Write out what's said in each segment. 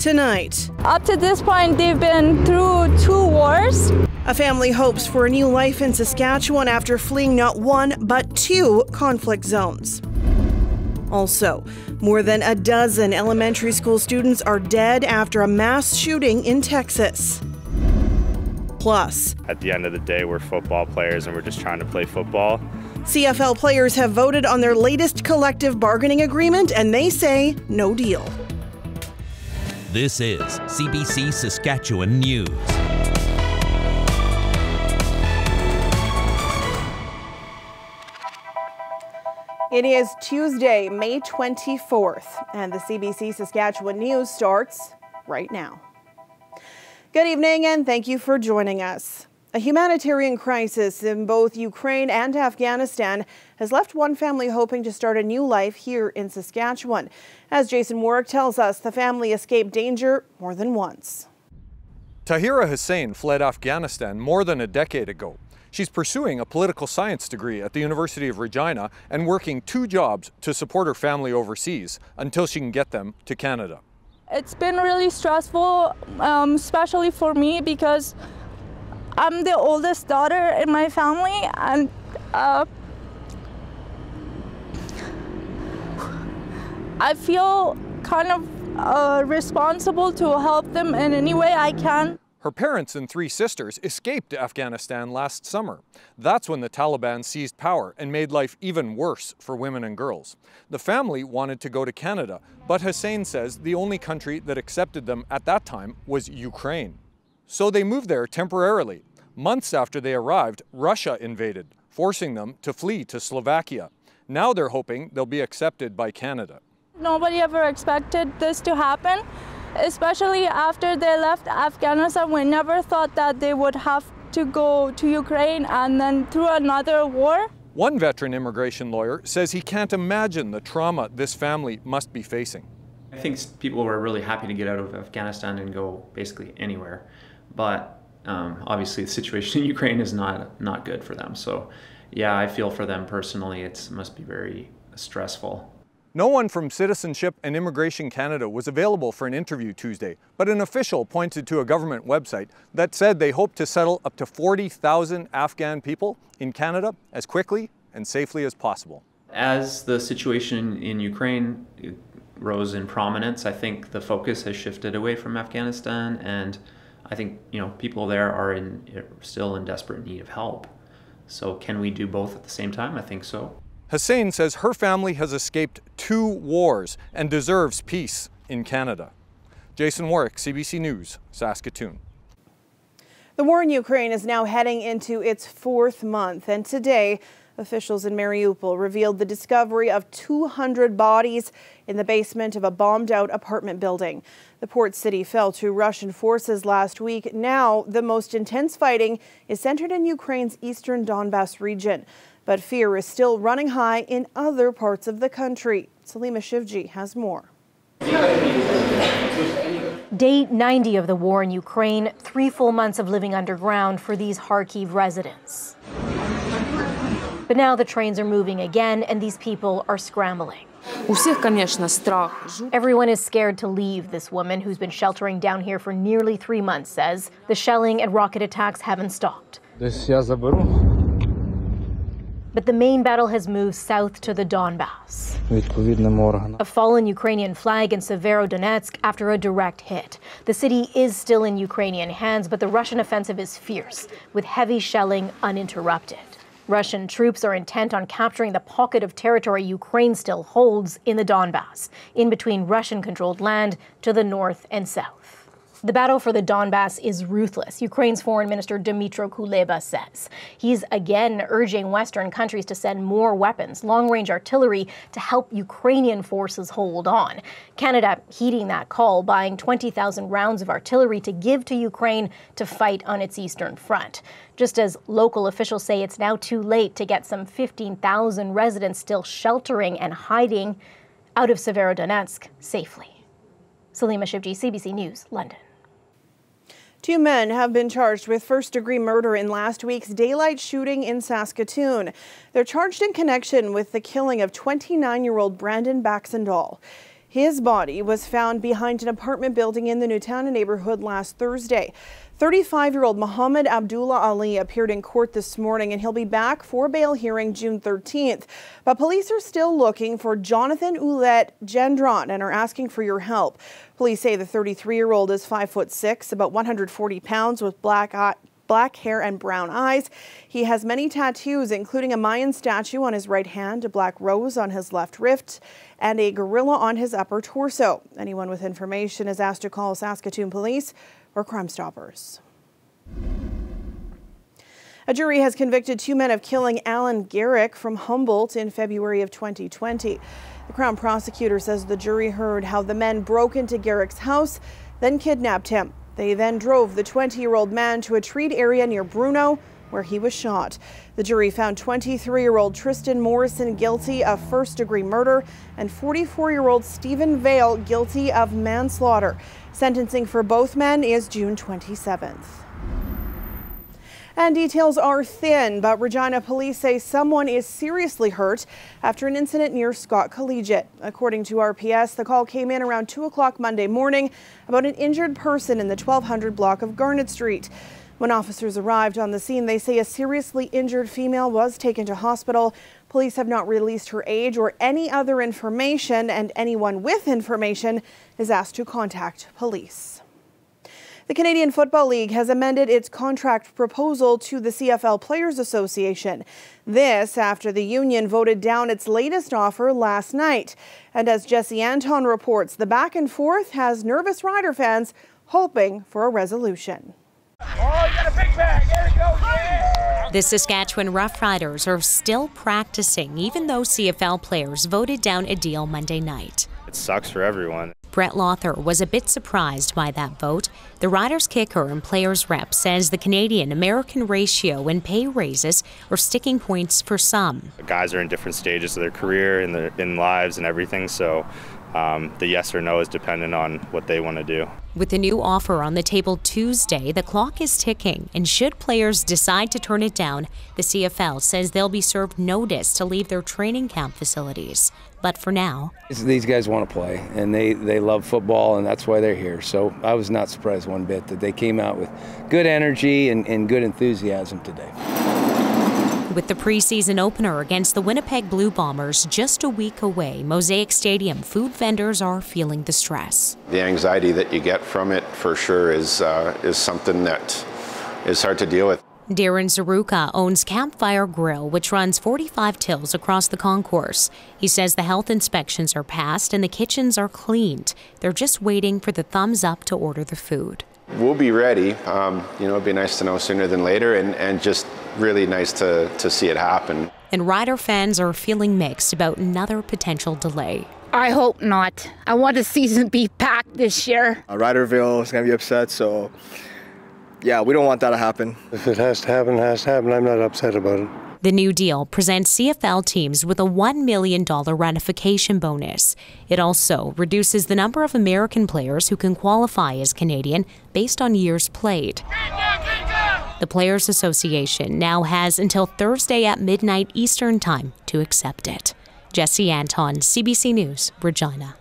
Tonight, up to this point, they've been through 2 wars. A family hopes for a new life in Saskatchewan after fleeing not 1 but 2 conflict zones. Also, more than a dozen elementary school students are dead after a mass shooting in Texas. Plus, at the end of the day, we're football players and we're just trying to play football. CFL players have voted on their latest collective bargaining agreement and they say no deal. This is CBC Saskatchewan News. It is Tuesday, May 24th, and the CBC Saskatchewan News starts right now. Good evening, and thank you for joining us. A humanitarian crisis in both Ukraine and Afghanistan has left one family hoping to start a new life here in Saskatchewan. As Jason Warwick tells us, the family escaped danger more than once. Tahira Hussein fled Afghanistan more than a decade ago. She's pursuing a political science degree at the University of Regina and working 2 jobs to support her family overseas until she can get them to Canada. It's been really stressful, especially for me because I'm the oldest daughter in my family, and I feel kind of responsible to help them in any way I can. Her parents and 3 sisters escaped Afghanistan last summer. That's when the Taliban seized power and made life even worse for women and girls. The family wanted to go to Canada, but Hussein says the only country that accepted them at that time was Ukraine. So they moved there temporarily. Months after they arrived, Russia invaded, forcing them to flee to Slovakia. Now they're hoping they'll be accepted by Canada. Nobody ever expected this to happen. Especially after they left Afghanistan, we never thought that they would have to go to Ukraine and then through another war. One veteran immigration lawyer says he can't imagine the trauma this family must be facing. I think people were really happy to get out of Afghanistan and go basically anywhere. But obviously the situation in Ukraine is not good for them. So yeah, I feel for them personally, it must be very stressful. No one from Citizenship and Immigration Canada was available for an interview Tuesday, but an official pointed to a government website that said they hope to settle up to 40,000 Afghan people in Canada as quickly and safely as possible. As the situation in Ukraine rose in prominence, I think the focus has shifted away from Afghanistan, and I think people there are still in desperate need of help. So can we do both at the same time? I think so. Hussein says her family has escaped 2 wars and deserves peace in Canada. Jason Warwick, CBC News, Saskatoon. The war in Ukraine is now heading into its 4th month, and today officials in Mariupol revealed the discovery of 200 bodies in the basement of a bombed-out apartment building. The port city fell to Russian forces last week. Now, the most intense fighting is centered in Ukraine's eastern Donbas region. But fear is still running high in other parts of the country. Salima Shivji has more. Day 90 of the war in Ukraine, 3 full months of living underground for these Kharkiv residents. But now the trains are moving again and these people are scrambling. Everyone is scared to leave, this woman who's been sheltering down here for nearly 3 months says. The shelling and rocket attacks haven't stopped. But the main battle has moved south to the Donbas. A fallen Ukrainian flag in Severodonetsk after a direct hit. The city is still in Ukrainian hands, but the Russian offensive is fierce, with heavy shelling uninterrupted. Russian troops are intent on capturing the pocket of territory Ukraine still holds in the Donbas, in between Russian-controlled land to the north and south. The battle for the Donbas is ruthless, Ukraine's Foreign Minister Dmytro Kuleba says. He's again urging Western countries to send more weapons, long-range artillery, to help Ukrainian forces hold on. Canada heeding that call, buying 20,000 rounds of artillery to give to Ukraine to fight on its eastern front. Just as local officials say it's now too late to get some 15,000 residents still sheltering and hiding out of Severodonetsk safely. Salima Shivji, CBC News, London. 2 men have been charged with first-degree murder in last week's daylight shooting in Saskatoon. They're charged in connection with the killing of 29-year-old Brandon Baxendall. His body was found behind an apartment building in the Newtown neighborhood last Thursday. 35-year-old Mohammed Abdullah Ali appeared in court this morning, and he'll be back for a bail hearing June 13th. But police are still looking for Jonathan Ouellette Gendron and are asking for your help. Police say the 33-year-old is 5'6", about 140 pounds, with black hair and brown eyes. He has many tattoos, including a Mayan statue on his right hand, a black rose on his left wrist, and a gorilla on his upper torso. Anyone with information is asked to call Saskatoon Police or Crime Stoppers. A jury has convicted 2 men of killing Alan Garrick from Humboldt in February of 2020. The Crown prosecutor says the jury heard how the men broke into Garrick's house, then kidnapped him. They then drove the 20-year-old man to a treed area near Bruno, where he was shot. The jury found 23-year-old Tristan Morrison guilty of first-degree murder and 44-year-old Stephen Vale guilty of manslaughter. Sentencing for both men is June 27th. And details are thin, but Regina police say someone is seriously hurt after an incident near Scott Collegiate. According to RPS, the call came in around 2 o'clock Monday morning about an injured person in the 1200 block of Garnet Street. When officers arrived on the scene, they say a seriously injured female was taken to hospital. Police have not released her age or any other information, and anyone with information is asked to contact police. The Canadian Football League has amended its contract proposal to the CFL Players Association. This after the union voted down its latest offer last night. And as Jesse Anton reports, the back and forth has nervous Rider fans hoping for a resolution. Oh, you got a big bag. There it goes. Yeah. The Saskatchewan Roughriders are still practicing, even though CFL players voted down a deal Monday night. It sucks for everyone. Brett Lothar was a bit surprised by that vote. The Riders kicker and players rep says the Canadian-American ratio and pay raises are sticking points for some. The guys are in different stages of their career, in lives and everything, so the yes or no is dependent on what they want to do. With the new offer on the table Tuesday, the clock is ticking, and should players decide to turn it down, the CFL says they'll be served notice to leave their training camp facilities. But for now, these guys want to play, and they love football, and that's why they're here. So I was not surprised one bit that they came out with good energy and good enthusiasm today. With the preseason opener against the Winnipeg Blue Bombers just a week away, Mosaic Stadium food vendors are feeling the stress. The anxiety that you get from it for sure is something that is hard to deal with. Darren Zaruka owns Campfire Grill, which runs 45 tills across the concourse. He says the health inspections are passed and the kitchens are cleaned. They're just waiting for the thumbs up to order the food. We'll be ready. It'd be nice to know sooner than later, and just really nice to see it happen. And Rider fans are feeling mixed about another potential delay. I hope not. I want the season to be packed this year. Riderville is going to be upset, so yeah, we don't want that to happen. If it has to happen, it has to happen. I'm not upset about it. The new deal presents CFL teams with a $1 million ratification bonus. It also reduces the number of American players who can qualify as Canadian based on years played. The Players Association now has until Thursday at midnight Eastern Time to accept it. Jesse Anton, CBC News, Regina.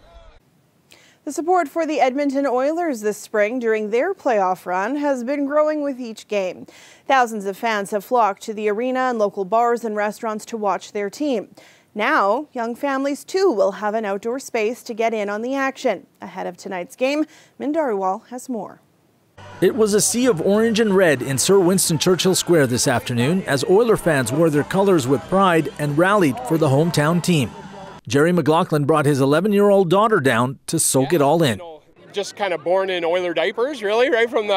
The support for the Edmonton Oilers this spring during their playoff run has been growing with each game. Thousands of fans have flocked to the arena and local bars and restaurants to watch their team. Now, young families too will have an outdoor space to get in on the action. Ahead of tonight's game, Mindariwal has more. It was a sea of orange and red in Sir Winston Churchill Square this afternoon as Oiler fans wore their colors with pride and rallied for the hometown team. Jerry McLaughlin brought his 11-year-old daughter down to soak it all in. Just kind of born in Oiler diapers, really, right from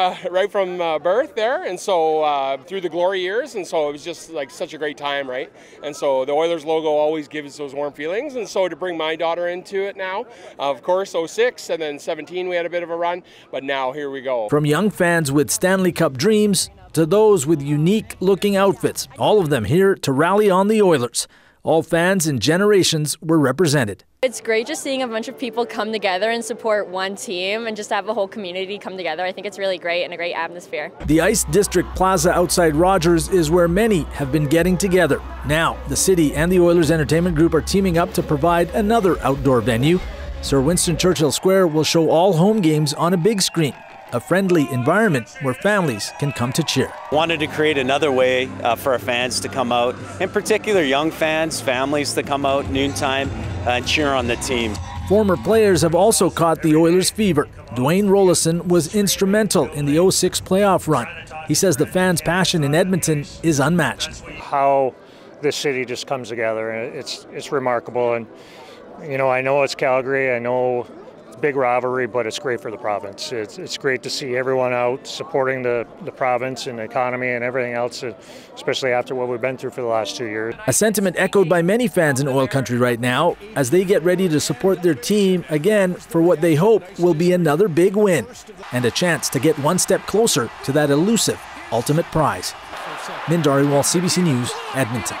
birth there, and so through the glory years, and so it was just like such a great time, right? And so the Oilers logo always gives those warm feelings, and so to bring my daughter into it now, of course, 06 and then 17 we had a bit of a run, but now here we go. From young fans with Stanley Cup dreams to those with unique-looking outfits, all of them here to rally on the Oilers. All fans and generations were represented. It's great just seeing a bunch of people come together and support one team and just have a whole community come together. I think it's really great and a great atmosphere. The Ice District Plaza outside Rogers is where many have been getting together. Now, the city and the Oilers Entertainment Group are teaming up to provide another outdoor venue. Sir Winston Churchill Square will show all home games on a big screen, a friendly environment where families can come to cheer. Wanted to create another way for our fans to come out, in particular young fans, families to come out noontime and cheer on the team. Former players have also caught the Oilers' fever. Dwayne Rollison was instrumental in the 06 playoff run. He says the fans' passion in Edmonton is unmatched. How this city just comes together, it's remarkable. And you know, I know it's Calgary, I know it's a big rivalry, but it's great for the province. It's great to see everyone out supporting the province and the economy and everything else, especially after what we've been through for the last 2 years. A sentiment echoed by many fans in oil country right now as they get ready to support their team again for what they hope will be another big win and a chance to get one step closer to that elusive ultimate prize. Min Dhariwal, CBC News, Edmonton.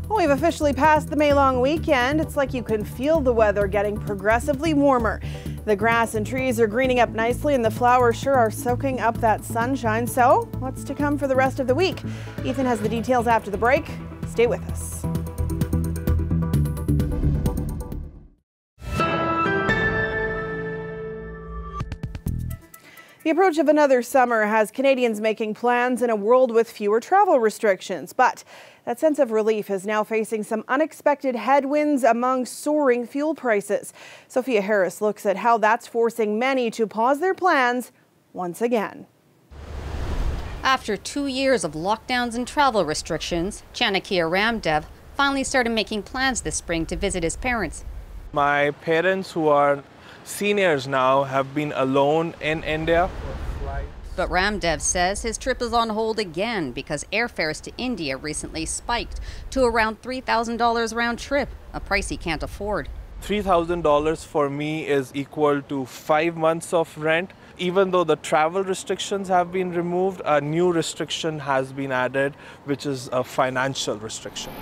We've officially passed the May-long weekend. It's like you can feel the weather getting progressively warmer. The grass and trees are greening up nicely and the flowers sure are soaking up that sunshine. So what's to come for the rest of the week? Ethan has the details after the break. Stay with us. The approach of another summer has Canadians making plans in a world with fewer travel restrictions. But that sense of relief is now facing some unexpected headwinds among soaring fuel prices. Sophia Harris looks at how that's forcing many to pause their plans once again. After 2 years of lockdowns and travel restrictions, Chanakia Ramdev finally started making plans this spring to visit his parents. My parents, who are seniors now, have been alone in India. But Ramdev says his trip is on hold again because airfares to India recently spiked to around $3,000 round trip, a price he can't afford. $3,000 for me is equal to 5 months of rent. Even though the travel restrictions have been removed, a new restriction has been added, which is a financial restriction.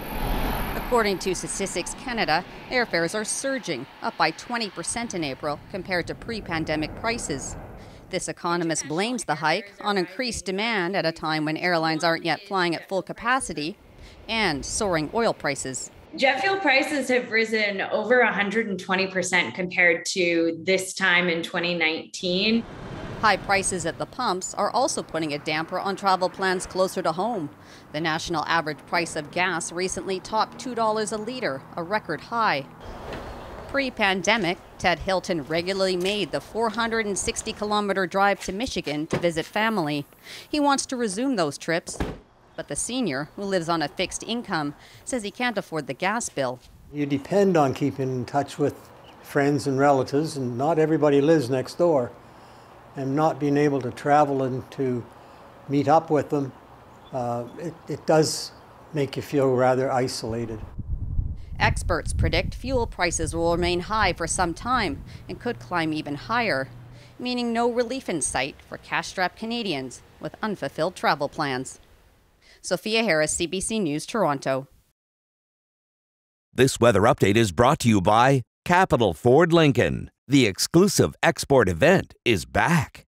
According to Statistics Canada, airfares are surging, up by 20% in April compared to pre-pandemic prices. This economist blames the hike on increased demand at a time when airlines aren't yet flying at full capacity and soaring oil prices. Jet fuel prices have risen over 120% compared to this time in 2019. High prices at the pumps are also putting a damper on travel plans closer to home. The national average price of gas recently topped $2 a litre, a record high. Pre-pandemic, Ted Hilton regularly made the 460-kilometer drive to Michigan to visit family. He wants to resume those trips, but the senior, who lives on a fixed income, says he can't afford the gas bill. You depend on keeping in touch with friends and relatives, and not everybody lives next door. And not being able to travel and to meet up with them, it does make you feel rather isolated. Experts predict fuel prices will remain high for some time and could climb even higher, meaning no relief in sight for cash-strapped Canadians with unfulfilled travel plans. Sophia Harris, CBC News, Toronto. This weather update is brought to you by Capital Ford Lincoln. The exclusive export event is back.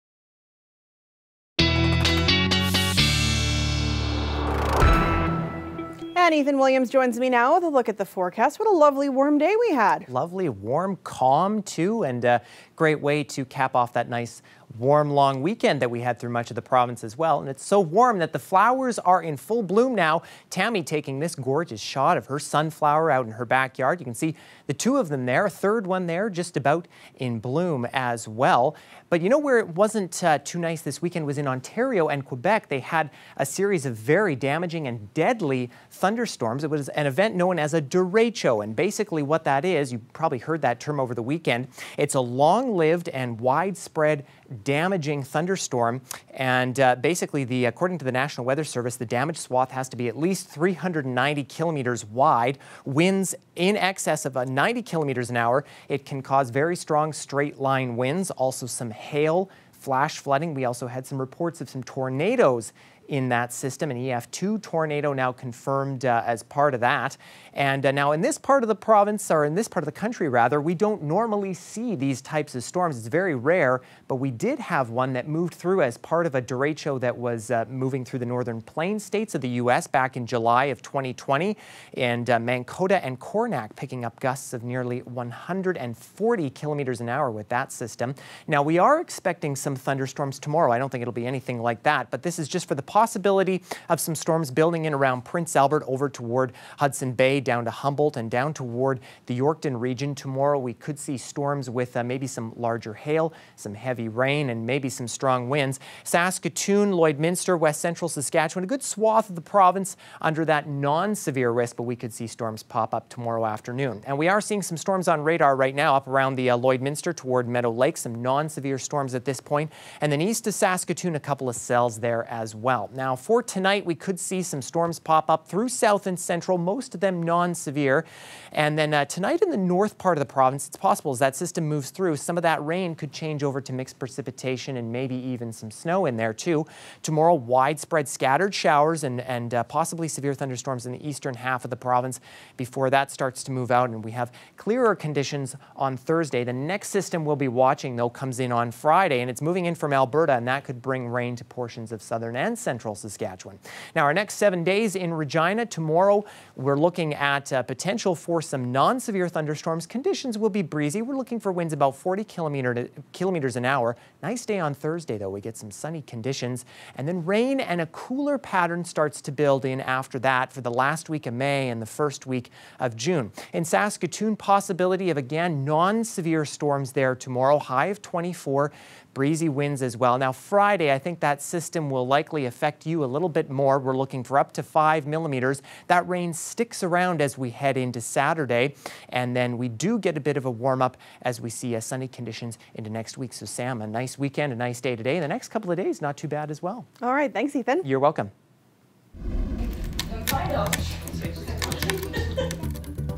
And Ethan Williams joins me now with a look at the forecast. What a lovely warm day we had. Lovely, warm, calm too, and a great way to cap off that nice warm, long weekend that we had through much of the province as well. And it's so warm that the flowers are in full bloom now. Tammy taking this gorgeous shot of her sunflower out in her backyard. You can see the two of them there, a third one there, just about in bloom as well. But you know where it wasn't too nice this weekend was in Ontario and Quebec. They had a series of very damaging and deadly thunderstorms. It was an event known as a derecho, and basically what that is, you probably heard that term over the weekend, it's a long-lived and widespread damaging thunderstorm, and basically according to the National Weather Service, the damaged swath has to be at least 390 kilometers wide, winds in excess of 90 kilometers an hour. It can cause very strong straight line winds, also some hail, flash flooding. We also had some reports of some tornadoes in that system, an EF2 tornado now confirmed as part of that. And now in this part of the province, or in this part of the country rather, we don't normally see these types of storms. It's very rare, but we did have one that moved through as part of a derecho that was moving through the northern plains states of the U.S. back in July of 2020, and Mankato and Cornack picking up gusts of nearly 140 kilometers an hour with that system. Now, we are expecting some thunderstorms tomorrow. I don't think it'll be anything like that, but this is just for the possibility of some storms building in around Prince Albert over toward Hudson Bay, down to Humboldt, and down toward the Yorkton region. Tomorrow, we could see storms with maybe some larger hail, some heavy rain, and maybe some strong winds. Saskatoon, Lloydminster, West Central Saskatchewan, a good swath of the province under that non-severe risk, but we could see storms pop up tomorrow afternoon. And we are seeing some storms on radar right now up around the Lloydminster toward Meadow Lake, some non-severe storms at this point, and then east of Saskatoon, a couple of cells there as well. Now, for tonight, we could see some storms pop up through south and central, most of them non-severe. And then tonight in the north part of the province, it's possible as that system moves through, some of that rain could change over to mixed precipitation and maybe even some snow in there too. Tomorrow, widespread scattered showers and possibly severe thunderstorms in the eastern half of the province before that starts to move out, and we have clearer conditions on Thursday. The next system we'll be watching, though, comes in on Friday, and it's moving in from Alberta, and that could bring rain to portions of southern and central Saskatchewan. Now, our next 7 days in Regina, tomorrow we're looking at potential for some non-severe thunderstorms. Conditions will be breezy. We're looking for winds about 40 kilometers an hour. Nice day on Thursday, though. We get some sunny conditions, and then rain and a cooler pattern starts to build in after that for the last week of May and the first week of June. In Saskatoon, possibility of, again, non-severe storms there tomorrow, high of 24. Breezy winds as well. Now, Friday, I think that system will likely affect you a little bit more. We're looking for up to 5 millimeters. That rain sticks around as we head into Saturday, and then we do get a bit of a warm-up as we see sunny conditions into next week. So, Sam, a nice weekend, a nice day today. The next couple of days, not too bad as well. All right. Thanks, Ethan. You're welcome.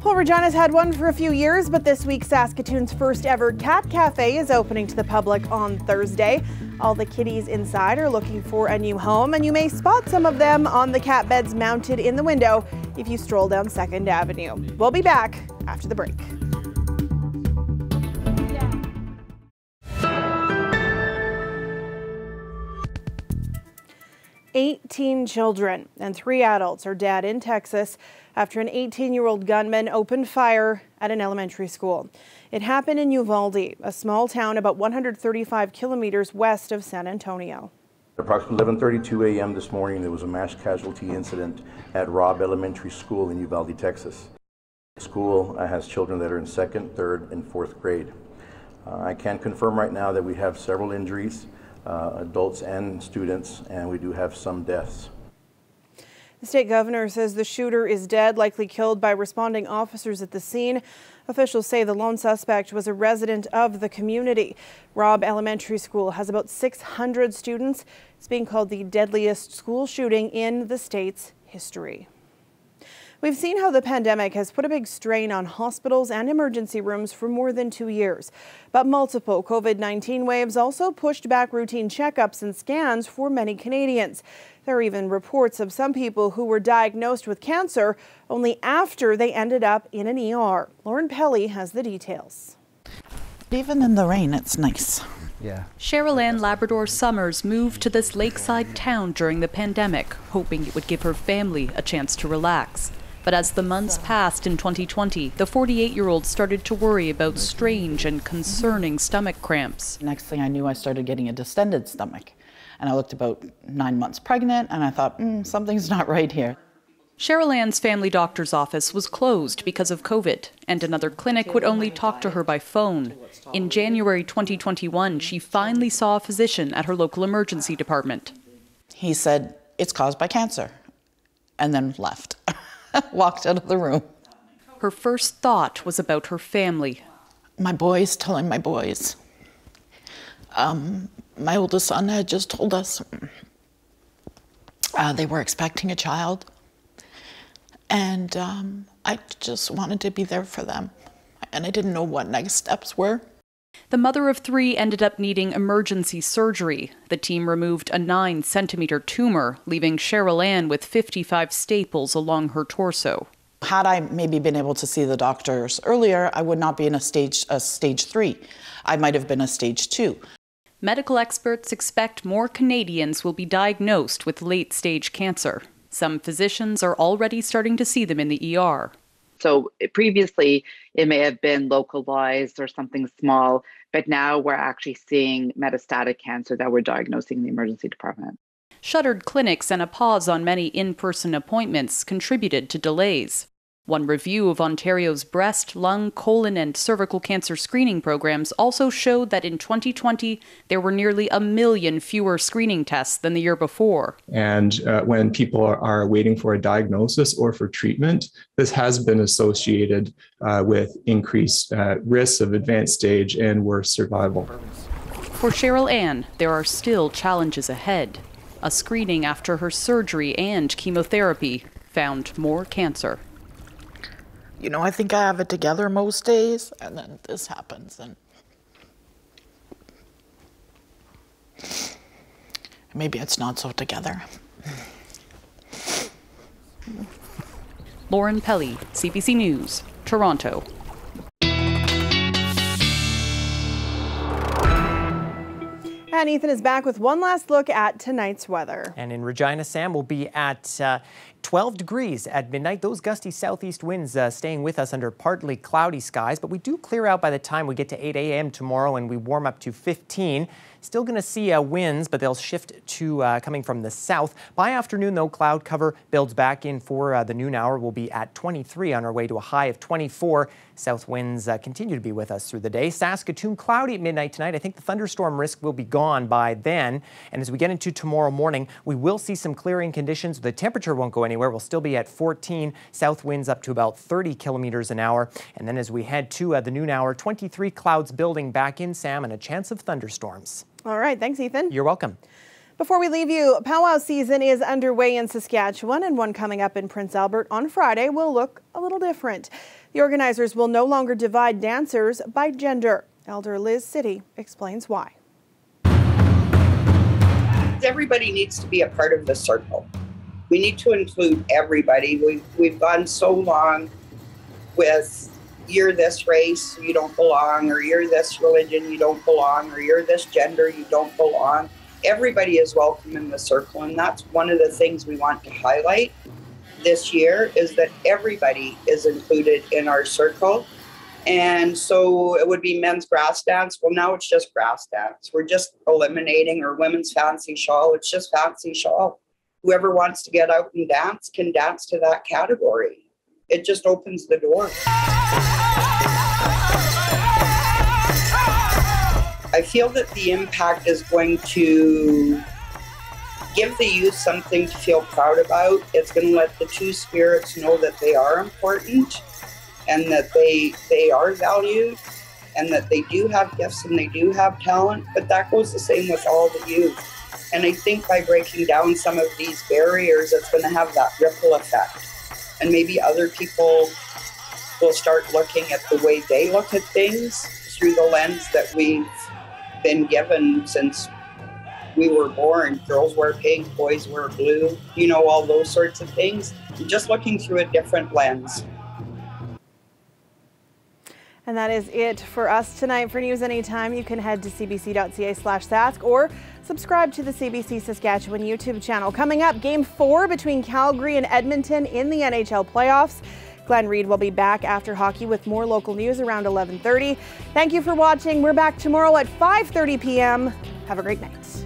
Well, Regina's had one for a few years, but this week Saskatoon's first ever cat cafe is opening to the public on Thursday. All the kitties inside are looking for a new home, and you may spot some of them on the cat beds mounted in the window if you stroll down 2nd Avenue. We'll be back after the break. "18 children and 3 adults are dead in Texas after an 18-year-old gunman opened fire at an elementary school. It happened in Uvalde, a small town about 135 kilometers west of San Antonio. At approximately 11:32 a.m. this morning, there was a mass casualty incident at Robb Elementary School in Uvalde, Texas. The school has children that are in 2nd, 3rd, and 4th grade. I can confirm right now that we have several injuries, adults and students, and we do have some deaths. The state governor says the shooter is dead, likely killed by responding officers at the scene. Officials say the lone suspect was a resident of the community. Robb Elementary School has about 600 students. It's being called the deadliest school shooting in the state's history. We've seen how the pandemic has put a big strain on hospitals and emergency rooms for more than 2 years. But multiple COVID-19 waves also pushed back routine checkups and scans for many Canadians. There are even reports of some people who were diagnosed with cancer only after they ended up in an ER. Lauren Pelly has the details. Even in the rain, it's nice. Yeah. Cheryl Ann Labrador Summers moved to this lakeside town during the pandemic, hoping it would give her family a chance to relax. But as the months passed in 2020, the 48-year-old started to worry about strange and concerning stomach cramps. Next thing I knew, I started getting a distended stomach. And I looked about 9 months pregnant, and I thought, something's not right here. Cheryl Ann's family doctor's office was closed because of COVID, and another clinic would only talk to her by phone. In January 2021, she finally saw a physician at her local emergency department. He said, it's caused by cancer, and then left. Walked out of the room. Her first thought was about her family. My boys, telling my boys. My oldest son had just told us they were expecting a child. And I just wanted to be there for them. And I didn't know what next steps were. The mother of 3 ended up needing emergency surgery. The team removed a 9-centimeter tumor, leaving Cheryl Ann with 55 staples along her torso. Had I maybe been able to see the doctors earlier, I would not be in a stage 3. I might have been a stage 2. Medical experts expect more Canadians will be diagnosed with late-stage cancer. Some physicians are already starting to see them in the ER. So previously, it may have been localized or something small, but now we're actually seeing metastatic cancer that we're diagnosing in the emergency department. Shuttered clinics and a pause on many in-person appointments contributed to delays. One review of Ontario's breast, lung, colon, and cervical cancer screening programs also showed that in 2020, there were nearly 1 million fewer screening tests than the year before. And when people are waiting for a diagnosis or for treatment, this has been associated with increased risks of advanced stage and worse survival. For Cheryl Ann, there are still challenges ahead. A screening after her surgery and chemotherapy found more cancer. You know, I think I have it together most days, and then this happens, and maybe it's not so together. Lauren Pelly, CBC News, Toronto. And Ethan is back with one last look at tonight's weather. And in Regina, Sam, will be at 12 degrees at midnight. Those gusty southeast winds staying with us under partly cloudy skies, but we do clear out by the time we get to 8 a.m. tomorrow and we warm up to 15. Still going to see winds, but they'll shift to coming from the south. By afternoon, though, cloud cover builds back in for the noon hour. We'll be at 23 on our way to a high of 24. South winds continue to be with us through the day. Saskatoon, cloudy at midnight tonight. I think the thunderstorm risk will be gone by then. And as we get into tomorrow morning, we will see some clearing conditions. The temperature won't go anywhere. We'll still be at 14. South winds up to about 30 kilometers an hour. And then as we head to the noon hour, 23 clouds building back in, Sam, and a chance of thunderstorms. All right. Thanks, Ethan. You're welcome. Before we leave you, powwow season is underway in Saskatchewan, and one coming up in Prince Albert on Friday will look a little different. The organizers will no longer divide dancers by gender. Elder Liz City explains why. Everybody needs to be a part of the circle. We need to include everybody. We've gone so long with you're this race, you don't belong, or you're this religion, you don't belong, or you're this gender, you don't belong. Everybody is welcome in the circle, and that's one of the things we want to highlight this year is that everybody is included in our circle. And so it would be men's grass dance. Well, now it's just grass dance. We're just eliminating our women's fancy shawl. It's just fancy shawl. Whoever wants to get out and dance can dance to that category. It just opens the door. I feel that the impact is going to give the youth something to feel proud about. It's going to let the two spirits know that they are important and that they are valued and that they do have gifts and they do have talent, but that goes the same with all the youth. And I think by breaking down some of these barriers, it's going to have that ripple effect. And maybe other people will start looking at the way they look at things through the lens that we've been given since we were born. Girls wear pink, boys wear blue, you know, all those sorts of things. Just looking through a different lens. And that is it for us tonight. For news anytime, you can head to cbc.ca/sask or subscribe to the CBC Saskatchewan YouTube channel. Coming up, Game 4 between Calgary and Edmonton in the NHL playoffs. Glenn Reed will be back after hockey with more local news around 11:30. Thank you for watching. We're back tomorrow at 5:30 p.m. Have a great night.